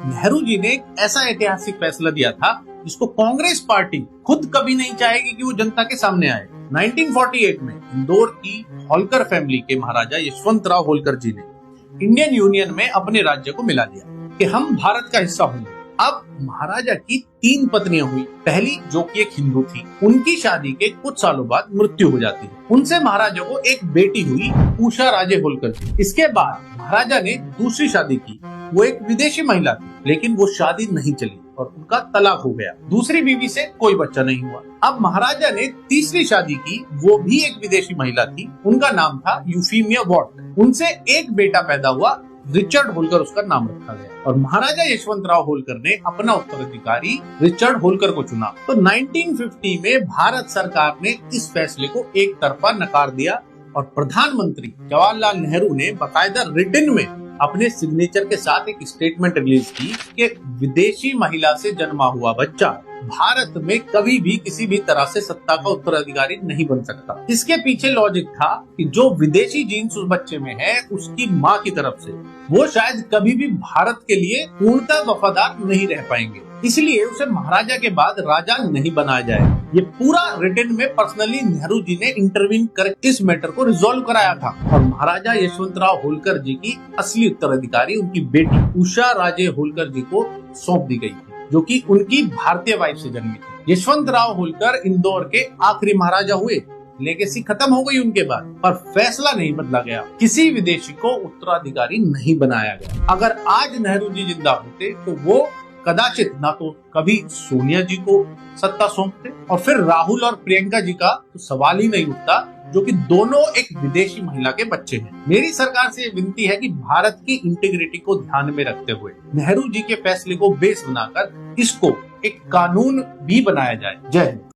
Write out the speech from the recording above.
नेहरू जी ने एक ऐसा ऐतिहासिक फैसला दिया था जिसको कांग्रेस पार्टी खुद कभी नहीं चाहेगी कि वो जनता के सामने आए। 1948 में इंदौर की होलकर फैमिली के महाराजा यशवंतराव होलकर जी ने इंडियन यूनियन में अपने राज्य को मिला दिया कि हम भारत का हिस्सा होंगे। अब महाराजा की 3 पत्नियां हुई। पहली, जो कि एक हिंदू थी, उनकी शादी के कुछ सालों बाद मृत्यु हो जाती है। उनसे महाराजा को एक बेटी हुई, उषा राजे होलकर जी। इसके बाद महाराजा ने दूसरी शादी की। वो एक विदेशी महिला थी, लेकिन वो शादी नहीं चली और उनका तलाक हो गया। दूसरी बीवी से कोई बच्चा नहीं हुआ। अब महाराजा ने तीसरी शादी की, वो भी एक विदेशी महिला थी, उनका नाम था यूफीमिया वॉट। उनसे एक बेटा पैदा हुआ, रिचर्ड होलकर उसका नाम रखा गया और महाराजा यशवंतराव होलकर ने अपना उत्तराधिकारी रिचर्ड होलकर को चुना। तो 1950 में भारत सरकार ने इस फैसले को एक तरफा नकार दिया और प्रधानमंत्री जवाहरलाल नेहरू ने बाकायदा रिटन में अपने सिग्नेचर के साथ एक स्टेटमेंट रिलीज की कि विदेशी महिला से जन्मा हुआ बच्चा भारत में कभी भी किसी भी तरह से सत्ता का उत्तराधिकारी नहीं बन सकता। इसके पीछे लॉजिक था कि जो विदेशी जीन्स उस बच्चे में है, उसकी माँ की तरफ से वो शायद कभी भी भारत के लिए पूर्णतः वफादार नहीं रह पाएंगे, इसलिए उसे महाराजा के बाद राजा नहीं बनाया जाए। ये पूरा रिटन में पर्सनली नेहरू जी ने इंटरवीन कर इस मैटर को रिजॉल्व कराया था और महाराजा यशवंतराव होलकर जी की असली उत्तराधिकारी उनकी बेटी उषा राजे होलकर जी को सौंप दी गई थी, जो कि उनकी भारतीय वाइफ से जन्मी थी। यशवंतराव होलकर इंदौर के आखिरी महाराजा हुए। लेगेसी खत्म हो गई उनके बाद, पर फैसला नहीं बदला गया। किसी विदेशी को उत्तराधिकारी नहीं बनाया गया। अगर आज नेहरू जी जिंदा होते तो वो कदाचित ना तो कभी सोनिया जी को सत्ता सौंपते और फिर राहुल और प्रियंका जी का तो सवाल ही नहीं उठता, जो कि दोनों एक विदेशी महिला के बच्चे हैं। मेरी सरकार से विनती है कि भारत की इंटीग्रिटी को ध्यान में रखते हुए नेहरू जी के फैसले को बेस बनाकर इसको एक कानून भी बनाया जाए। जय हिंद।